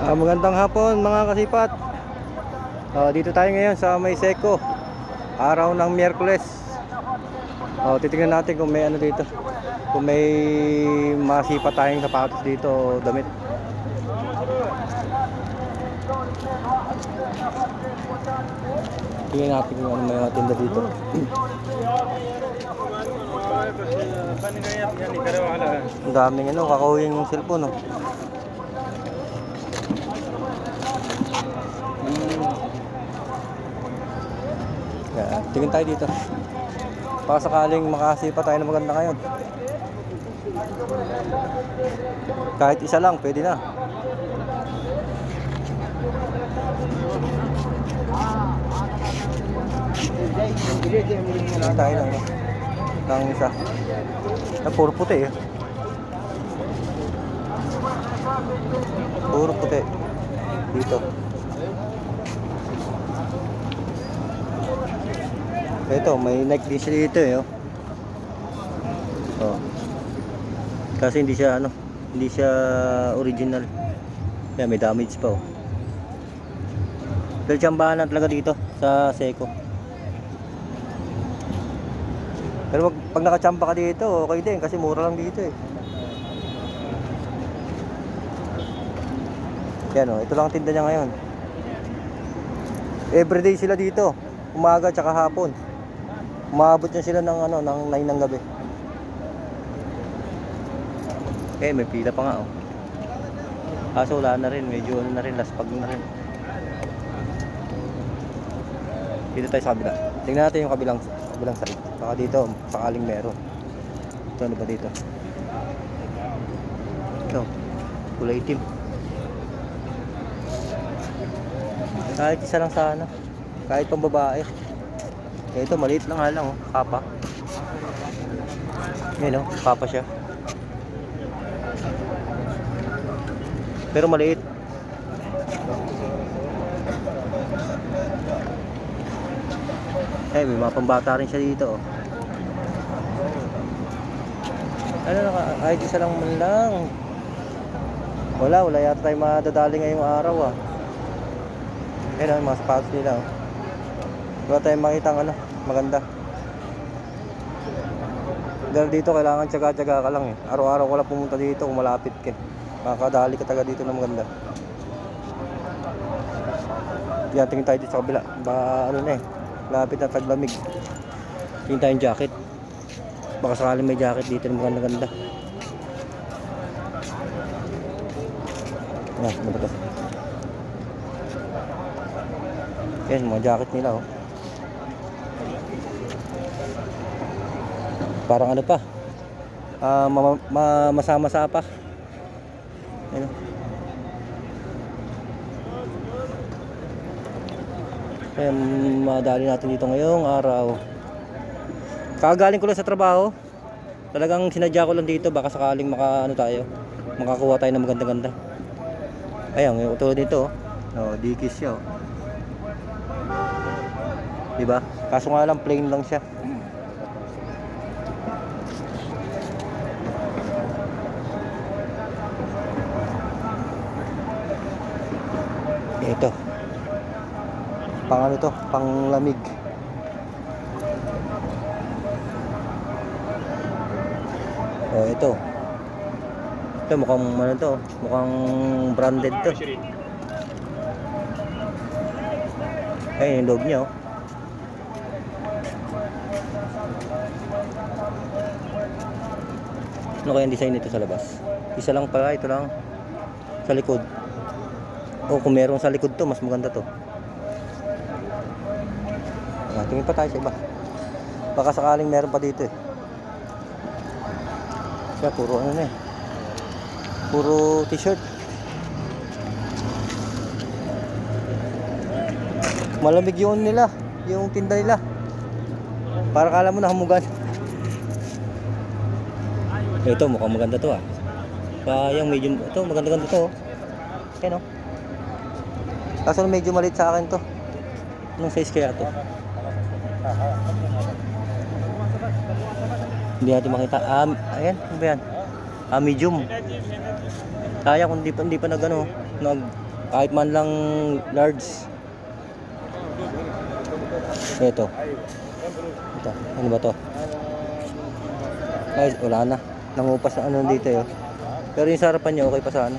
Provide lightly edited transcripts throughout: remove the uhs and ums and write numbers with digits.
Magandang hapon mga kasipat. Dito tayo ngayon sa May Seco. Araw ng Miyerkules. Titingnan natin kung may ano dito. Kung may masipa tayong sapatos dito o damit. Tingnan natin kung ano may mga tinda dito. Ang daming ano, kakawing cellphone, no? Tingin tayo dito. Baka sakaling makasipa tayo na maganda ngayon. Kahit isa lang, pwede na. Tingin tayo ng isa. Puro puti eh. Puro puti. Dito. Ito, may Nike din siya dito eh. Kasi hindi siya hindi siya original. Kaya may damage pa oh. Dahil tsambahan talaga dito sa Seco. Pero pag nakachamba ka dito, okay din kasi mura lang dito eh. Yan oh, ito lang ang tinda niya ngayon. Everyday sila dito, umaga tsaka hapon. Umabot niya sila ng ng 9 ng gabi. May pila pa nga oh. Kaso wala na rin, medyo na rin, laspag na rin. Dito tayo sa kabila. Tingnan natin yung kabilang side. Baka dito, sakaling meron. Ito, ano ba dito? Ito, kulay itim. Kahit isa lang sana. Kahit pang babae. Ito, maliit lang lang oh, kapa. Yan oh, kapa siya. Pero maliit. May mga pambata rin siya dito oh. Kahit isa lang man lang. Wala yata tayo madadali ngayong araw ah. Ayun mga sapatos nila oh. Wala tayong makita maganda. Dahil dito kailangan tsaga-tsaga ka lang eh. Araw-araw ko lang pumunta dito kung malapit ka. Makakadali ka taga dito na maganda. Yan, tingin tayo dito sa kabila. Lapit na taglamig. Tingin tayong jacket. Baka sakaling may jacket dito na maganda-ganda. Ano ba ito? Yan, mga jacket nila oh. Parang pa masama-masa pa. Ayun. Madali natin dito ngayong araw. Kakagaling ko lang sa trabaho. Talagang sinadya ko lang dito baka sakaling makakuha tayo ng maganda-ganda. Ayun, yung tulad dito dikis siya oh. Diba? Kaso nga lang plain lang siya. Ito. Pang lamig. Ito. Ito mukhang mukhang branded to. Yung loob niya oh. Ano kaya yung design nito sa labas? Isa lang pala, ito lang sa likod. Kung meron sa likod to, mas maganda to. Tingin pa tayo sa iba. Baka sakaling meron pa dito eh. Kaya puro puro t-shirt. Malamig yung nila, yung tinda nila. Para kala mo nahamugan. Ito mukhang maganda to ah. Yung medium ito, maganda-ganda to. Ayan oh. Kaso medyo maliit sa akin to. Anong size kaya to? Hindi natin makita. Ayan, ano ba yan? Medium. Kaya kung hindi pa kahit man lang large. Ito. Ano ba to? Ay, wala na. Nangupas na ano dito eh. Pero yung sa harapan niya okay pa sana.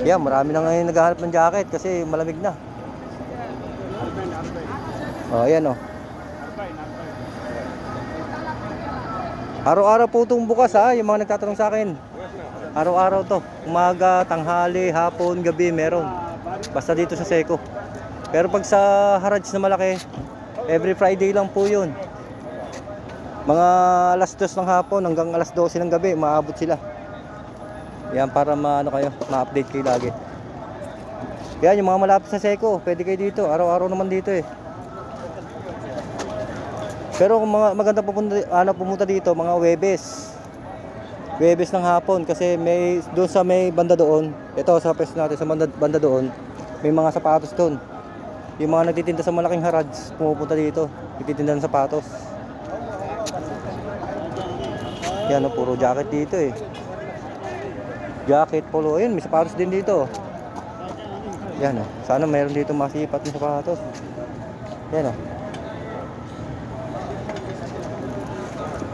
Yeah, marami na ngayon naghahanap ng jacket kasi malamig na. Oh, ayan oh. Araw-araw po itong bukas ha, yung mga nagtatanong sa akin. Araw-araw to. Umaga, tanghali, hapon, gabi, meron. Basta dito sa Seco. Pero pag sa Harrods na malaki, every Friday lang po yun. Mga alas 2 ng hapon hanggang alas 12 ng gabi, maabot sila. Yan para ma-update kayo lagi. Yan, yung mga malapit sa Seco, pwede kayo dito. Araw-araw naman dito eh. Pero kung maganda pumunta dito, mga Webes ng hapon kasi doon sa may banda doon, ito sa pwesto natin sa banda doon, may mga sapatos doon. Yung mga nagtitinda sa malaking Harrods, pumupunta dito, nagtitinda ng sapatos. Yan, puro jacket dito eh. Jacket, polo, ayun, may sapatos din dito. Yan sana mayroon dito masipat ng sapatos. Yan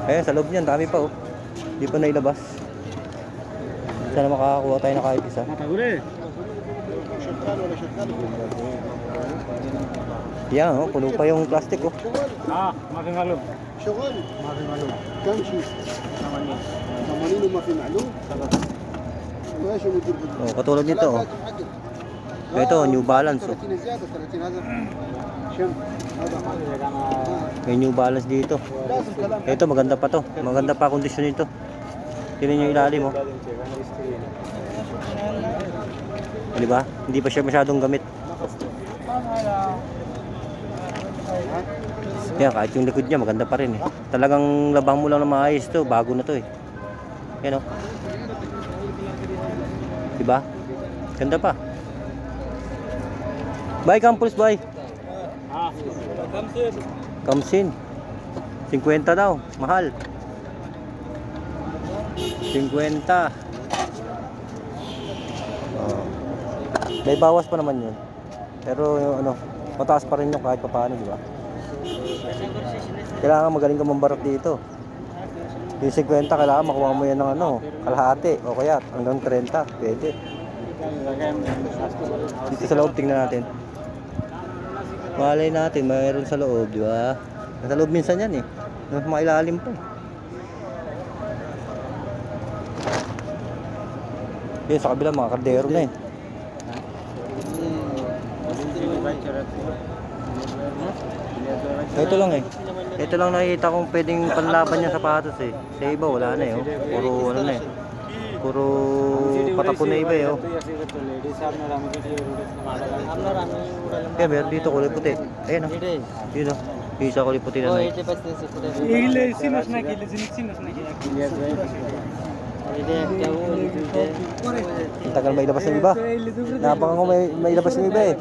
Ayan, sa loob niyan, dami pa oh. Hindi pa nailabas. Sana makakakuha tayo na kahit isa. Yan puno pa yung plastic oh. ما في معلوم شغل ما في معلوم كم شيء 80 وما في معلوم ماشي مدير Oh, katulad nito oh. Ito, New Balance oh. 30 زياده 30 هذا شم هذا May New Balance dito. لازم كلام Ito, maganda pa to. Maganda pa kondisyon nito. Tingnan nyo yung ilalim oh. Di ba? Hindi pa siya masyadong gamit. Yan, kahit yung likod niya maganda pa rin eh. Talagang labang mo lang na maayos to. Bago na to eh. Yan oh. Diba? Ganda pa. Bye Campus, bye. Kamsin. 50 daw. Mahal. 50. Oh. May bawas pa naman yun. Pero mataas pa rin yung kahit pa paano, di ba? Kailangan magaling ka mambarap dito. Yung 50, kailangan makuha mo yan ng kalahati o kaya hanggang 30. Pwede. Dito sa loob, tingnan natin. Malay natin, mayroon sa loob, di ba? Nasa loob minsan yan eh. Mas mailalim pa eh. Yun, sa kabila, mga kardero na eh. Ito lang eh. Ito lang nakikita kong pwedeng panlaban niya sapatos eh. Sa iba wala na eh. Puro na eh. Puro patapon na iba eh. Kaya meron dito kulay puti. Ayun Yun Isa kulay puti na Nike. Ang tagal may ilabas ng iba. Napakan ko may ilabas ng iba eh.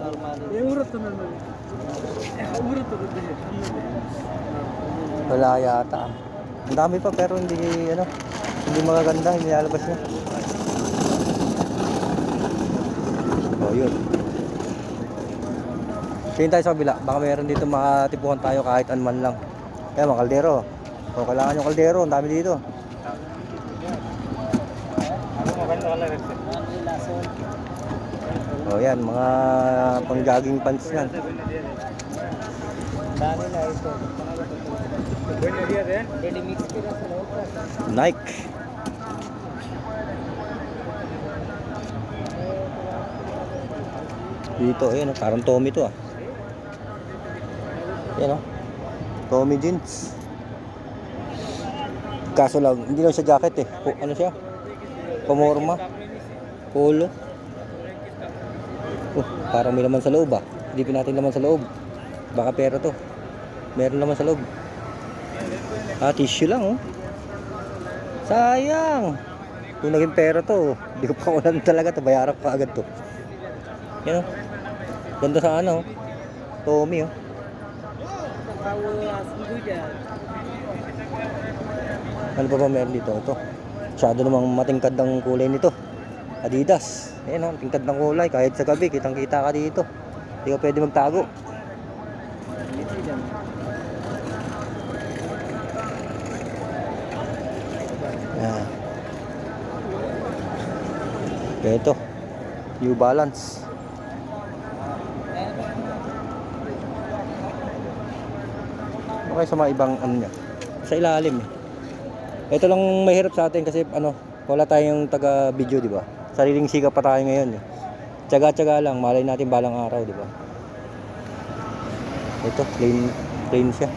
Wala yata. Ang dami pa pero hindi magaganda, hindi lalabas niya. Yun. Tingin tayo sa kabila, baka mayroon dito makatipuhan tayo kahit anman lang. Kaya mga kaldero. Kailangan yung kaldero, ang dami dito. Yan, mga pang-jogging pants yan. Nike. Dito, parang Tommy to ah. Yan Tommy jeans. Kaso lang, hindi lang siya jacket eh. Ano siya? Pamorma. Polo. Parang may laman sa loob ah. Hindi natin laman sa loob. Baka pera to. Meron naman sa loob. Tissue lang oh. Sayang. Kung naging pera to, hindi ko pa ulan talaga to. Bayaran pa agad to. Yan Ganda sa Tommy oh. Ano pa ba meron dito? Ito. Masyado namang matingkad ng kulay nito. Adidas. Ayan o, tingkad ng kulay. Kahit sa gabi, kitang kita ka dito. Hindi ka pwede magtago. Ayan. Kaya ito. New Balance. Okay sa mga ibang ano niya. Sa ilalim eh. Ito lang mahirap sa atin kasi ano, wala tayong taga-video, di ba? Sariling sikap pa tayo ngayon eh. Tiyaga-tiyaga lang, malay natin balang araw, di ba? Ito, plain siya.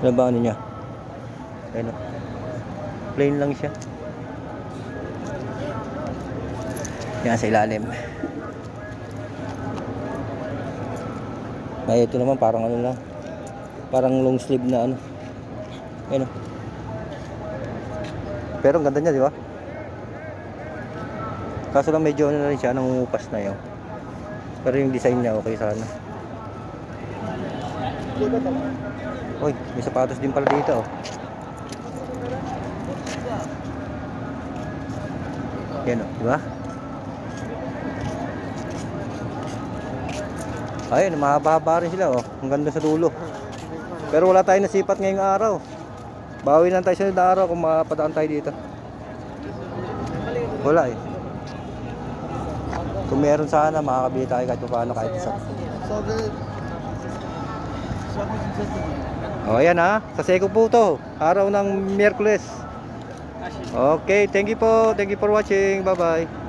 Ano ba ano niya? Ayun, oh. Plain lang siya. Yan sa ilalim. Ay, ito naman parang ano lang. Parang long sleeve na ano. Ayun o. Pero ang ganda niya, di ba? Kaso lang medyo ano na rin siya, nangungupas na yun. Pero yung design niya okay sana. Uy, may sapatos din pala dito oh. Yan o, di ba? Ayun, mahaba-haba rin sila oh. Ang ganda sa dulo. Pero wala tayong nasipat ngayong araw. Bawi lang tayo sa araw kung mapadaan tayo dito. Wala eh. Kung meron sana, makakabili tayo kahit paano, kahit isa. O ayan ha, sa Seiko po to. Araw ng Miyerkules. Okay, thank you po. Thank you for watching. Bye bye.